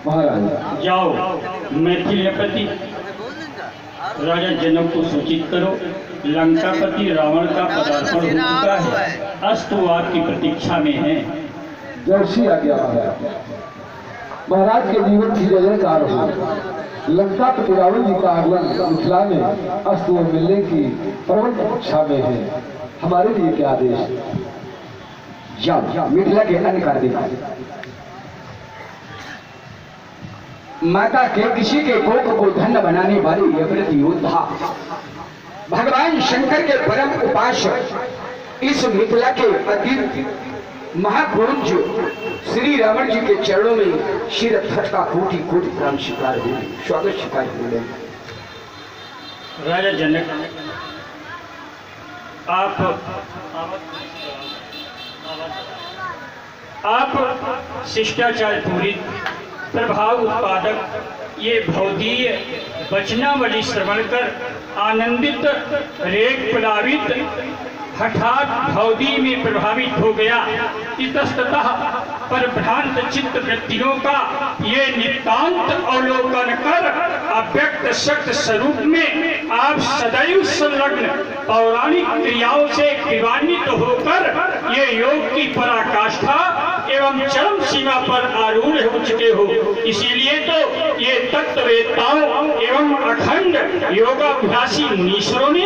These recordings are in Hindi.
महाराज जाओ मैथिलीपति राजा जनक को सूचित करो, लंकापति रावण का पदार्पण हो चुका है, अस्तु आपकी प्रतीक्षा में है। जर्सी आ गया महाराज के जीवन की जयकार हो। लंकापति रावण जी का आगमन मिथिला में अस्तु मिलने की प्रबल प्रतीक्षा में है। हमारे लिए क्या आदेश? जाओ मिथिला के अन्य कार्य माता के किसी के कोख को धन्य बनाने वाले यवृत योद्धा भगवान शंकर के परम उपासक इस मिथिला के अतीत महापुरुष श्री रावण जी के चरणों में शिर का कोटि कोटि प्रणाम स्वीकार हुए, स्वागत स्वीकार हुए। राजा जनक आप शिष्टाचार पूरित प्रभाव उत्पादक ये भौदीय वचनावली श्रवण कर आनंदित रेग प्लावित हठात भौदी में प्रभावित हो गया। इतस्ततः परभ्रांत चित्त वृत्तियों का ये नितांत अवलोकन कर अव्यक्त शक्त स्वरूप में आप सदैव संलग्न पौराणिक क्रियाओं से विवान्वित होकर ये योग की पराकाष्ठा एवं चरम सीमा पर आरूढ़ हो चुके हो। इसीलिए तो ये तत्ववेत्ताओं एवं अखंड योगाभ्यासी मुनीश्वरों ने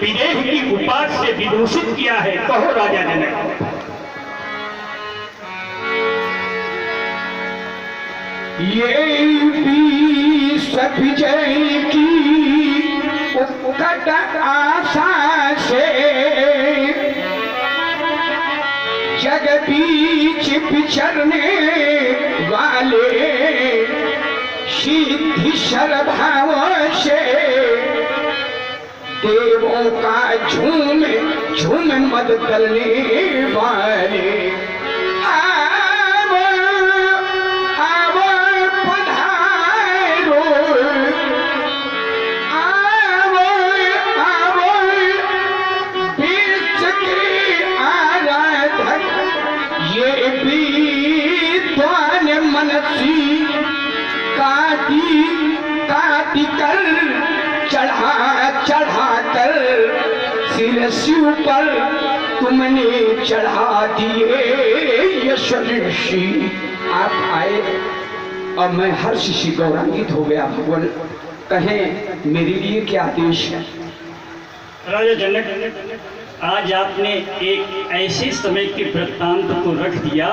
विदेह की उपाधि से विभूषित किया है। कहो राजा जनक। ये भी सभी जय की उत्कट आशा से जग बीच विचरने वाले सिद्धि सरभाव से देवों का झूम झूम मद करने वाले मनसी काटी कर चढ़ा कर सिर शिव पर तुमने चढ़ा दिए यशस्वी। आप आए और मैं हर्ष से गौरवान्वित हो गया। भगवान कहें मेरे लिए क्या आदेश है? राजा जनक, आज आपने एक ऐसे समय के वृत्तांत को रख दिया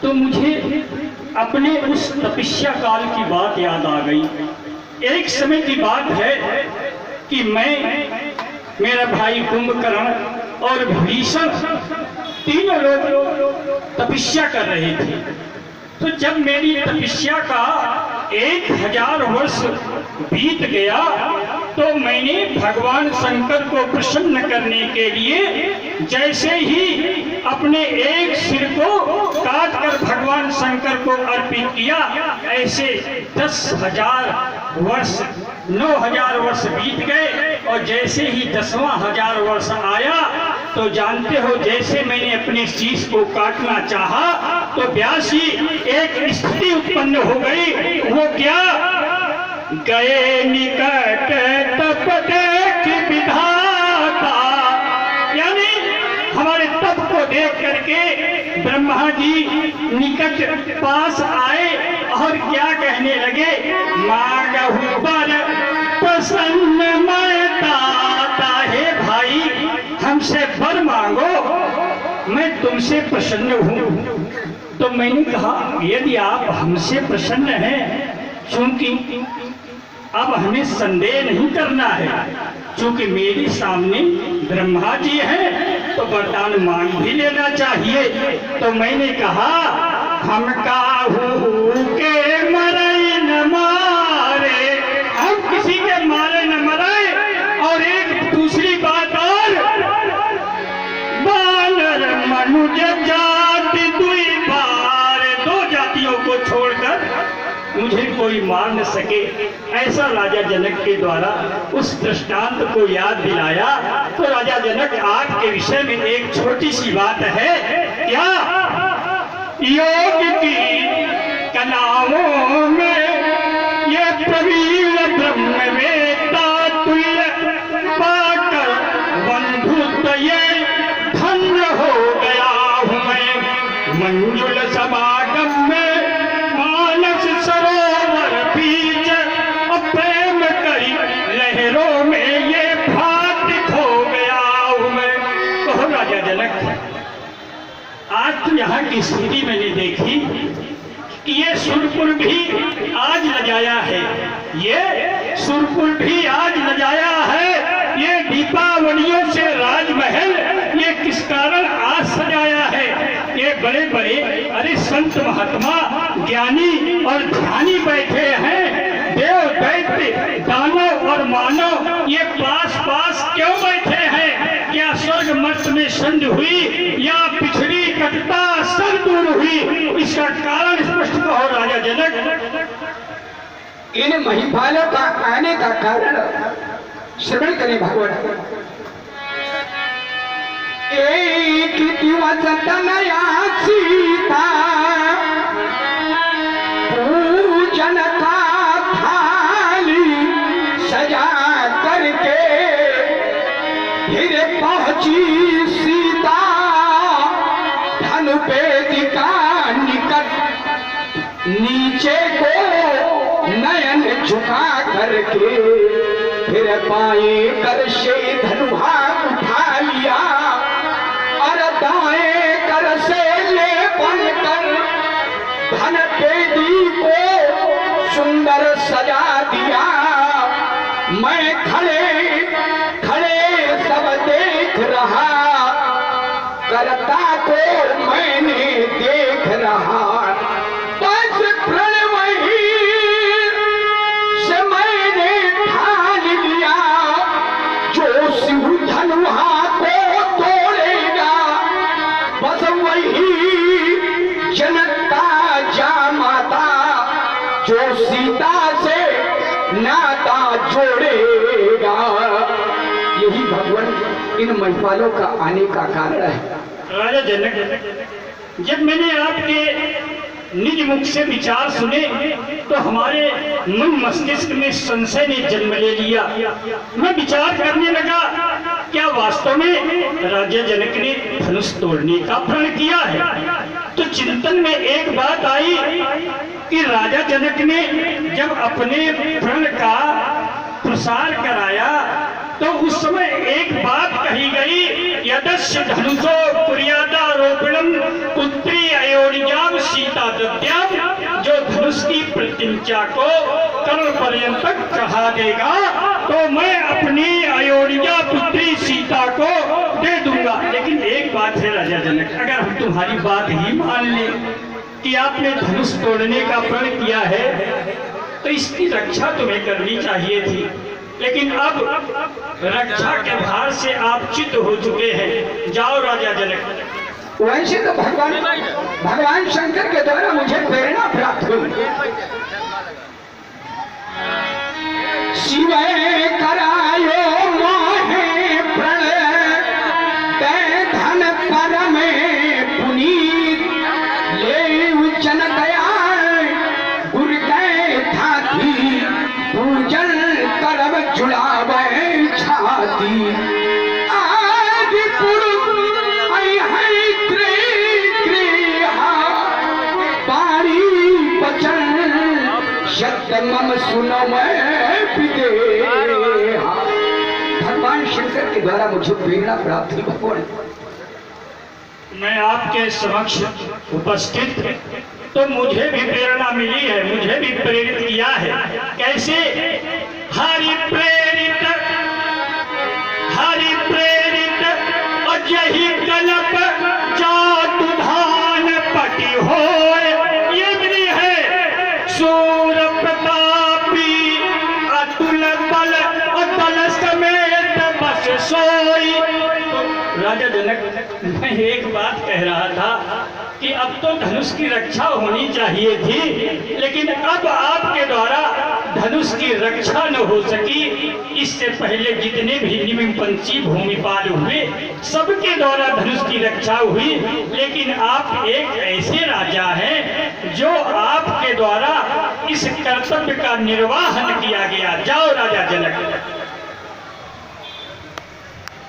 तो मुझे अपने उस तपस्या काल की बात याद आ गई। एक समय की बात है कि मैं, मेरा भाई कुंभकर्ण और भीषण तीनों लोग तपस्या कर रहे थे। तो जब मेरी तपस्या का 1000 वर्ष बीत गया तो मैंने भगवान शंकर को प्रसन्न करने के लिए जैसे ही अपने एक सिर को काटकर भगवान शंकर को अर्पित किया, ऐसे 10,000 वर्ष 9,000 वर्ष बीत गए और जैसे ही 10वां 1000 वर्ष आया तो जानते हो जैसे मैंने अपने शीश को काटना चाहा तो व्यासी एक स्थिति उत्पन्न हो गई। वो क्या? गए निकट तप देख विधाता, यानी हमारे तप को देख करके ब्रह्मा जी निकट पास आए और क्या कहने लगे? मांगहु बर प्रसन्न मैं दाता, हे भाई हमसे वर मांगो, मैं तुमसे प्रसन्न हूँ। तो मैंने कहा यदि आप हमसे प्रसन्न हैं, क्योंकि अब हमें संदेह नहीं करना है, क्योंकि मेरे सामने ब्रह्मा जी हैं तो वरदान मांग भी लेना चाहिए। तो मैंने कहा हम काहू के मरे न मारे, हम किसी के मारे न मरे। और एक दूसरी बात और, बानर मनुज जाति दुई बार, दो जातियों को छोड़कर मुझे कोई मार न सके। ऐसा राजा जनक के द्वारा उस दृष्टांत को याद दिलाया। तो राजा जनक आपके विषय में एक छोटी सी बात है। क्या? योग की कलाओं यहाँ की स्थिति मैंने देखी कि ये सुरपुर भी आज लजाया है, ये सुरपुर भी आज लजाया है, ये दीपावलियों से राजमहल ये किस कारण आज सजाया है। ये बड़े बड़े अरे संत महात्मा ज्ञानी और ध्यानी बैठे हैं, देव दैत्य दानव और मानव ये पास पास क्यों बैठे हैं? क्या स्वर्ग मर्त में संध हुई या पिछड़ी कटता सब दूर हुई? इसका कारण स्पष्ट कहो राजा जनक। इन महिपालों का आने का कारण श्रवण करें भगवान। एक दिवस तनया सीता पूजन का थाली सजा करके फिर पहुंची सीता धनुपेदिका निकट, नीचे को नयन झुका करके फिर पाए कर से धनुहा उठा लिया और दाएं कर से ले बनकर धनपेदी को सुंदर सजा दिया। मैं खड़े खड़े सब देख रहा, करता को मैंने देख रहा, बस प्रणवही से मैंने ठान लिया, जो शिव धनुहा को तोड़ेगा बस वही जनता जामाता, जो सीता से नाता जोड़ेगा। यही भगवान इन महिपालों का आने का कारण है। राजा जनक, जब मैंने आपके निज मुख से विचार सुने तो हमारे मन मस्तिष्क में संशय ने जन्म ले लिया। मैं विचार करने लगा, क्या वास्तव में राजा जनक ने धनुष तोड़ने का प्रण किया है? तो चिंतन में एक बात आई कि राजा जनक ने जब अपने प्रण का प्रसार कराया तो उस समय एक बात कही गई, यदस्य धनुषो कुर्यादारोपणम पुत्री अयोनिजाम सीता दत्याम, जो धनुष की प्रतिज्ञा को कर्ण पर्यंत तक चढ़ा देगा तो मैं अपनी अयोनिजा पुत्री सीता को दे दूंगा। लेकिन एक बात है राजा जनक, अगर हम तुम्हारी बात ही मान लें कि आपने धनुष तोड़ने का प्रण किया है तो इसकी रक्षा तुम्हें करनी चाहिए थी, लेकिन अब रक्षा के भार से आप चित्त हो चुके हैं। जाओ राजा जनक। वैसे तो भगवान शंकर के द्वारा मुझे प्रेरणा प्राप्त हुई। शिव करायो मोहे प्रण ते धन परम पुनीत, ले उच्चन दया गुरु के थाती पूजन करब जुड़ावे छाती। आदि पुरुष आई है पारी बचन शब्द मम सुनो मैं विदेहा। भगवान शंकर के द्वारा मुझे प्रेरणा प्राप्त हुई। भगवान मैं आपके समक्ष उपस्थित तो मुझे भी प्रेरणा मिली है, मुझे भी प्रेरित किया है। कैसे? हरि प्रेरित अजहि कलप जातु धान पटि होय, ये भी है सूर प्रतापी अतुल बल अतल समेत बस सोई। राजा जनक, मैं एक बात कह रहा था कि अब तो धनुष की रक्षा होनी चाहिए थी, लेकिन अब आपके द्वारा धनुष की रक्षा न हो सकी। इससे पहले जितने भी निमिपंछी भूमिपाल हुए सबके द्वारा धनुष की रक्षा हुई, लेकिन आप एक ऐसे राजा हैं जो आपके द्वारा इस कर्तव्य का निर्वाहन किया गया। जाओ राजा जनक।